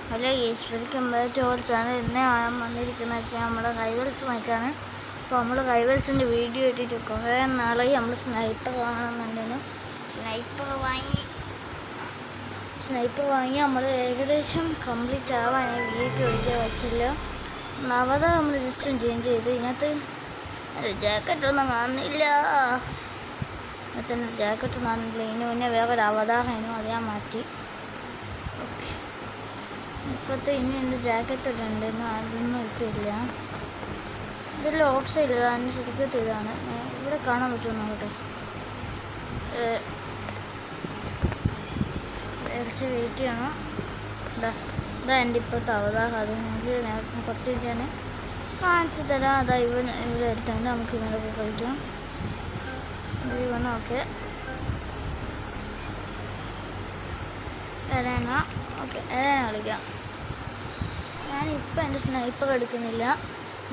Hello yes welcome back to our channel. ഇന്ന് ഞാൻ വന്നിരിക്കുന്നത് വെച്ചാൽ നമ്മുടെ റൈവൽസുമായിട്ടാണ്. അപ്പോൾ നമ്മൾ റൈവൽസിൻ്റെ വീഡിയോ ഇട്ടിട്ട് കുറേ നാളായി. നമ്മൾ സ്നൈപ്പർ വാങ്ങണമെന്നുണ്ടെന്ന് സ്നൈപ്പർ വാങ്ങി നമ്മൾ ഏകദേശം കംപ്ലീറ്റ് ആവാനായി. വീഡിയോ ഒഴിക്കാൻ വച്ചില്ല. നവത നമ്മൾ ജസ്റ്റ് ചേഞ്ച് ചെയ്ത് ഇതിനകത്ത് ജാക്കറ്റൊന്നും കാണുന്നില്ല. അതിന് ജാക്കറ്റൊന്നും കാണുന്നില്ല. ഇതിന് മുന്നേ വേറൊരു അവതാറായിരുന്നു, അത് ഞാൻ മാറ്റി. ഓക്കെ, ഇപ്പോഴത്തെ ഇനി എൻ്റെ ജാക്കറ്റ് ഇട്ടുണ്ടെന്ന് അതൊന്നും ഇട്ടില്ല. ഇതെല്ലാം ഓഫ് സൈഡ് അതിന് ശരിക്കത്തെ ഇതാണ്. ഇവിടെ കാണാൻ പറ്റുമോ നോക്കട്ടെ. കുറച്ച് വെയിറ്റ് ചെയ്യണം. ഇതാ എൻ്റെ ഇപ്പോഴത്തെ അവതാരം. അത് നിങ്ങൾക്ക് കുറച്ച് കഴിഞ്ഞാണ് കാണിച്ചു തരാം. അതാ ഇവിടെ എടുത്തുകൊണ്ട് നമുക്ക് ഇവനൊക്കെ കളിക്കാം. ഇവണ് ഓക്കെ എലേന. ഓക്കെ, എലേന കളിക്കാം. ഞാനിപ്പോൾ എൻ്റെ സ്നൈപ്പർ എടുക്കുന്നില്ല.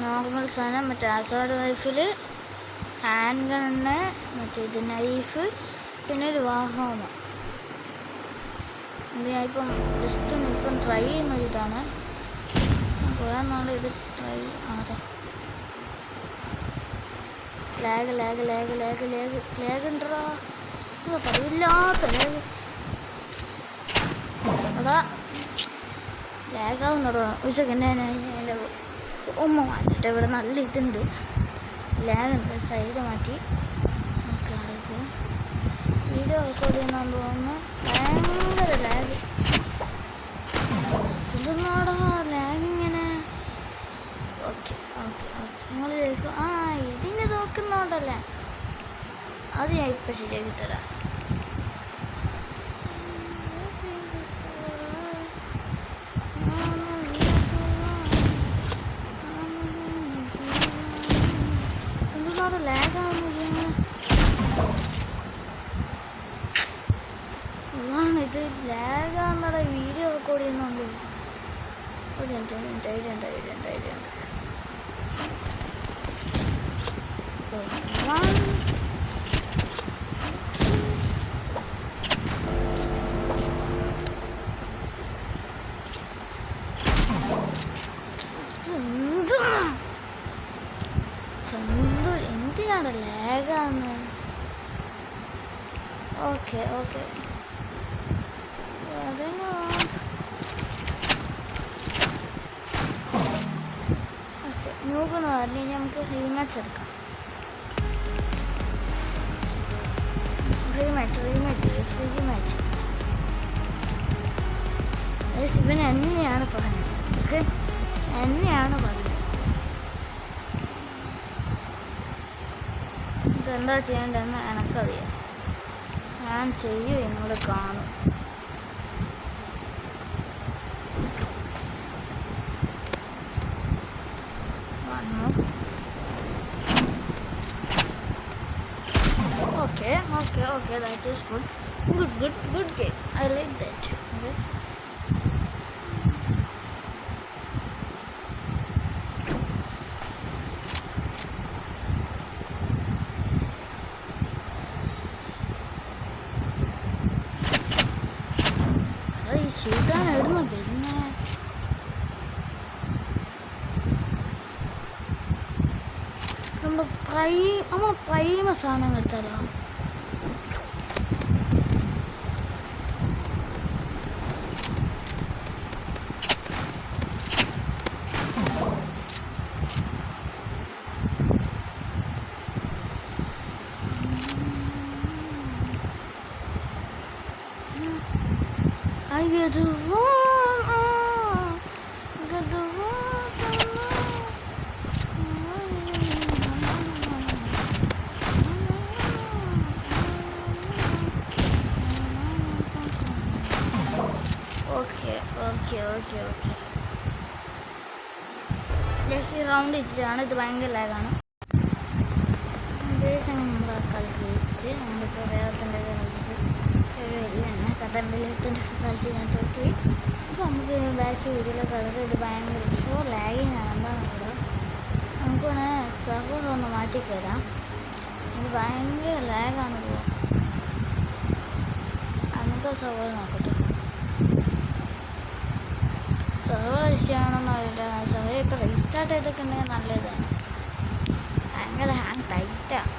നോർമൽ സാധനം, മറ്റേ ആസാഡ് റൈഫിൽ, ഹാൻഡ് ഗണ്ണ്, മറ്റേ ഇത് നൈഫ്, പിന്നെ ഒരു വാഹനം. ഇത് ഞാനിപ്പം ജസ്റ്റ് ഇപ്പം ട്രൈ ചെയ്യുന്നൊരിതാണ്. കുറേ നാൾ ഇത് ട്രൈ അതെ. ലാഗ് ഉണ്ടോ? പതിവില്ലാത്ത ലാഗ്. അതാ ലാഗാവുന്നോടോ. ഒരു സെക്കൻഡ് ഞാൻ എൻ്റെ മാറ്റിട്ട്. ഇവിടെ നല്ല ഇതുണ്ട്, ലാഗുണ്ട്. സൈഡ് മാറ്റി. ഓക്കെ, അവിടേക്ക് വീഡിയോ റെക്കോർഡ് ചെയ്യുന്നതെന്ന് തോന്നുന്നു. ഭയങ്കര ലാഗ്. ഇതൊന്നാടാ ലാഗ് ഇങ്ങനെ. ഓക്കെ ഓക്കെ ഓക്കെ, നിങ്ങൾ ചോദിക്കും ഇതിൻ്റെ നോക്കുന്നോണ്ടല്ലേ. അത് ഞാൻ ഇപ്പം ശരിയാക്കി തരാം. ഇത് ലാഗാന്നറ വീഡിയോ റെക്കോർഡ് ചെയ്യുന്നുണ്ട്. ഒരു മിനിറ്റ് ഐഡിയുണ്ട്. ചന്തു എന്തിനാണ് ലാഗാന്ന്? ഓക്കെ ഓക്കെ, നോക്കുന്നു പറഞ്ഞു കഴിഞ്ഞാൽ നമുക്ക് റീമാച്ച് എടുക്കാം. റീമാച്ച് ഇവൻ എന്നെയാണ് പറഞ്ഞത്. ഓക്കെ, എന്നെയാണ് പറഞ്ഞത്. ഇതെന്താ ചെയ്യേണ്ടതെന്ന് എനക്കറിയാം. ഞാൻ ചെയ്യും, നിങ്ങൾ കാണും. Okay, that is good game. I like that. Okay. ചെയ്താനായിരുന്നു പിന്നെ നമ്മൾ പ്രൈമ സാധനം എടുത്താലോ? I get the wrong, get the wrong. Okay. Let's see round ഇച്ചിട്ടാണ്. ഇത് ഭയങ്കര ലാഗാണ്. അങ്ങനെ നമ്മൾ കളിച്ച് നമ്മളിപ്പോൾ വേഗത്തിൻ്റെ കളിച്ചിട്ട് ഒരു വലിയ കഥമ്പിലത്തിൻ്റെ കളിച്ച് ഞാൻ തോക്കി. അപ്പോൾ നമുക്ക് ബാക്ക് വീഡിയോയിലൊക്കെ കളർ. ഇത് ഭയങ്കര ഷോ ലാഗിങ് ആണ്. എന്താ നമുക്ക് വേണേൽ സർവർ ഒന്ന് മാറ്റിത്തരാം. ഇത് ഭയങ്കര ലാഗാണ്. അങ്ങനത്തെ സർവർ നോക്കട്ടെ. സെർവർ ഇഷ്യാണെന്ന് അറിയില്ല. സെർവർ ഇപ്പോൾ റീസ്റ്റാർട്ട് ചെയ്തൊക്കെ ഉണ്ടെങ്കിൽ നല്ലതാണ്. ഭയങ്കര ഹാങ് ടൈറ്റാണ്.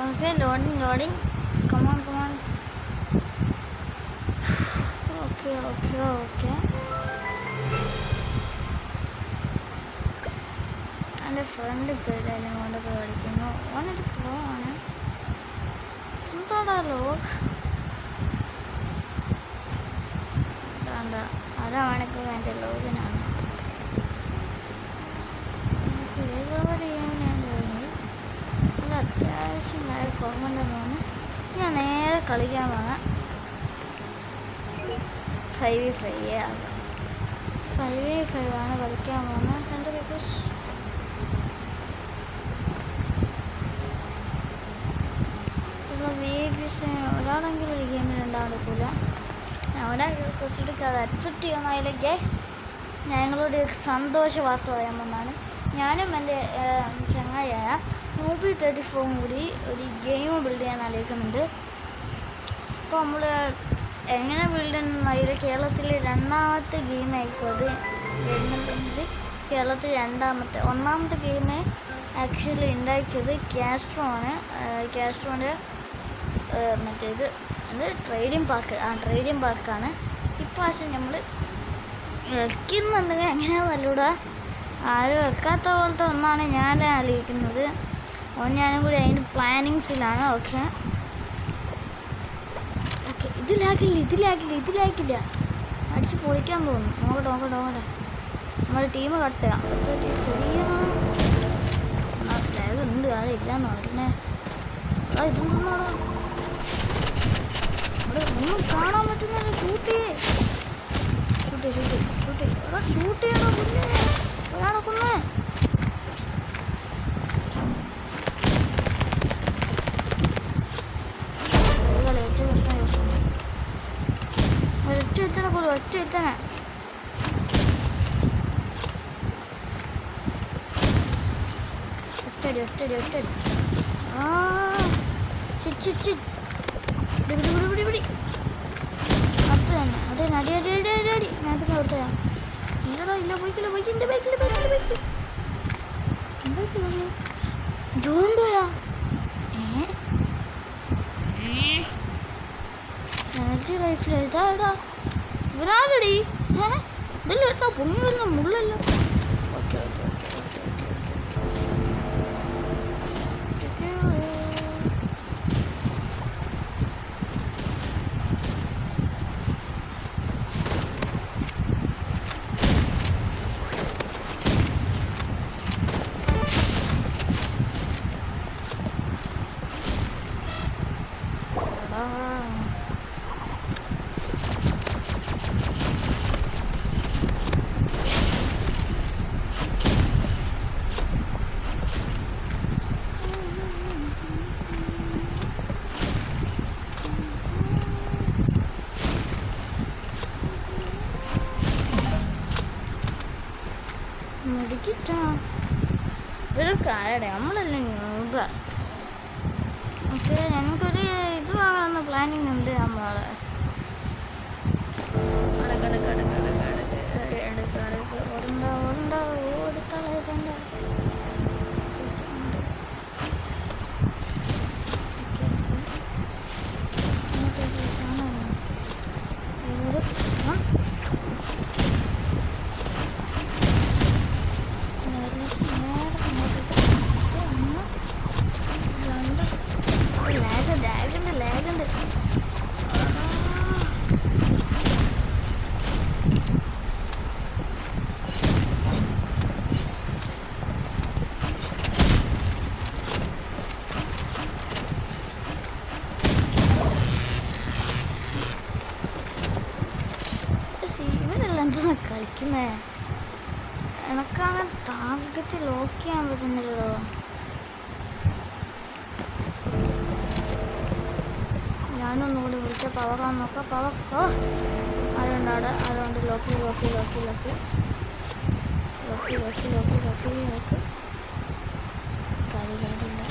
ഓക്കെ ലോഡിങ് കമോൺ ഓക്കെ എൻ്റെ ഫ്രണ്ട് ഇപ്പോൾ എല്ലാം കൊണ്ടൊക്കെ കളിക്കുന്നു. ഓനൊരു പ്രോ ആണ്. എന്താടാ ലോഗ് എന്താ അരമണിക്കൂർ എൻ്റെ ലോഗിനാണ്. അത്യാവശ്യം കുറവുണ്ടെന്നാണ്. ഞാൻ നേരെ കളിക്കാൻ പോകാം. 5v5 ആകാം. 5v5 ആണ് കളിക്കാൻ പോകുന്നത്. എൻ്റെ റിക്വസ്റ്റ് ഒരാളെങ്കിലും ഒരു ഗെയിമിൽ ഉണ്ടാവില്ല. ഞാൻ ഒരാൾ റിക്വസ്റ്റ് എടുക്കാതെ അക്സെപ്റ്റ് ചെയ്യുന്നതിൽ ഗ്യാസ് ഞങ്ങളൊരു സന്തോഷ വാർത്ത പറയാൻ വന്നതാണ്. ഞാനും എൻ്റെ ചങ്ങായിയായ Nooby 34 കൂടി ഒരു ഗെയിം ബിൽഡ് ചെയ്യാൻ ആലോചിക്കുന്നുണ്ട്. അപ്പോൾ നമ്മൾ എങ്ങനെ ബിൽഡ് ചെയ്യുന്ന അതിൽ കേരളത്തിൽ രണ്ടാമത്തെ ഗെയിമായിരിക്കും അത് വരുന്നുണ്ടെങ്കിൽ. കേരളത്തിൽ ഒന്നാമത്തെ ഗെയിം ആക്ച്വലി ഉണ്ടാക്കിയത് കാസ്ട്രോ ആണ്. കാസ്ട്രോൻ്റെ മറ്റേത് ട്രേഡിംഗ് പാർക്കാണ്. ഇപ്രാവശ്യം നമ്മൾ വെക്കുന്നുണ്ടെങ്കിൽ എങ്ങനെയാണ് നല്ലൂടാ. ആരും വെക്കാത്ത പോലത്തെ ഒന്നാണ് ഞാൻ ആലോചിക്കുന്നത്. ഞാനും കൂടി അതിന് പ്ലാനിങ്സിലാണ്. ഓക്കെ ഇതിലാക്കില്ല അടിച്ച് പൊളിക്കാൻ തോന്നും. നോക്കട്ടെ നമ്മുടെ ടീം കട്ടുക. ചെറിയ ഉണ്ട് ആരില്ലാന്നോ അല്ലേ. ഇതൊന്നോടാ ഇവിടെ ഒന്നും കാണാൻ പറ്റുന്നില്ല. ഷൂട്ട് ചെയ്യണോ പിന്നെ ഒരാളെ കൊന്നേ. ഒറ്റ എത്തണേ. ഒറ്റടി പിടി അത് തന്നെ അടി നേരത്തെ നിർത്തയാ. ഇല്ല ബൈക്കിൽ ജോണ്ടോയാ. ലൈഫിൽ ഇതാടാ ഇവരാരടി. ഇതെല്ലാം എടുത്താ പൊങ്ങി വരുന്ന മുള്ളല്ലോ. ഓക്കെ ഇവരൊക്കെ ആരുടെ നമ്മളെല്ലാം നോക്ക. ഓക്കെ ഞങ്ങൾക്കൊരു ഇത് വാങ്ങണമെന്ന് പ്ലാനിങ് ഉണ്ട്. നമ്മളെ ഓടിക്കളയണ്ട. ലാഗുണ്ട്. ഇവരെല്ലാം എന്താ കളിക്കുന്നേ? എനക്കങ്ങനെ ടാർഗറ്റ് ലോക്ക് ചെയ്യാൻ പറ്റുന്നില്ലല്ലോ. ഞാനൊന്നുകൂടി വിളിച്ച പവറാന്ന് നോക്കാം. പവർ ആരുണ്ട് അവിടെ? ആരുണ്ട്? ലോക്കി കാര്യമില്ല.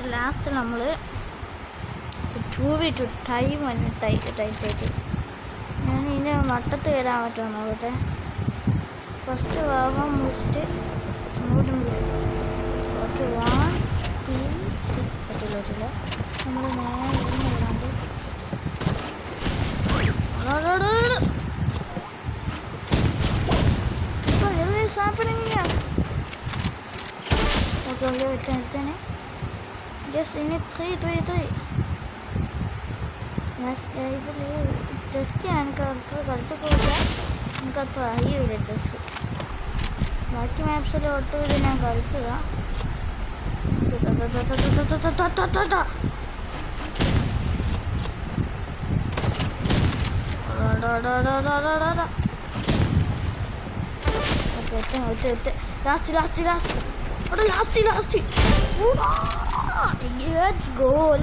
എന്നിട്ട് ലാസ്റ്റ് നമ്മൾ 2v2 ടൈം വന്നു ടൈറ്റായിട്ട് ഞാൻ ഇതിൻ്റെ വട്ടത്ത് കയറാൻ പറ്റുമോ നോക്കട്ടെ. ഫസ്റ്റ് ഭാഗം മുറിച്ചിട്ട് അങ്ങോട്ടും ഓക്കെ 1 2 പറ്റില്ല നമ്മൾ നേരെ ഇടാണ്ട് ഓക്കെ വെച്ചാണ് ജസ്റ്റ് ഇനി 3 ഇതിൽ ചെസ് എനിക്ക് അത്ര കളിച്ചപ്പോയില്ല, എനിക്ക് അത്ര അറിയില്ല ചെസ്. ബാക്കി മാപ്സിൽ ഒട്ടും ഇത് ഞാൻ കളിച്ചതാണ്. Last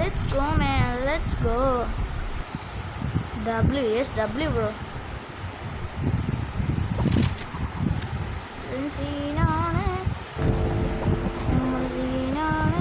let's go man, let's go. Yes W bro. സീനാണ് നമ്മൾ സീനാണ്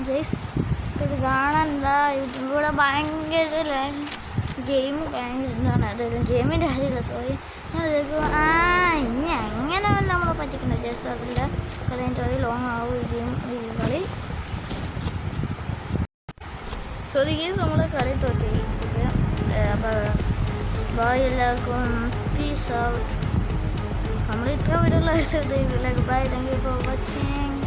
ജയ്സ് ഇത് കാണാൻ എന്താ ഇവിടെ ഭയങ്കര ഗെയിം ഭയങ്കര എന്താണ് അതായത് ഗെയിമിൻ്റെ കാര്യമില്ല സോറി. ഞാൻ ഇനി അങ്ങനെ നമ്മളെ പറ്റിക്കണ്ട ജസ്റ്റ് അതില്ല കളി ലോങ് ആവും ഈ കളി. സോ ഈ ഗെയിം നമ്മൾ കളി തൊട്ട് അപ്പോൾ ബൈ എല്ലാവർക്കും പീസ് ഔട്ട്. നമ്മൾ ഇത്ര വീഡിയോകൾ എടുത്തിട്ടില്ല. Bye, thank you for watching.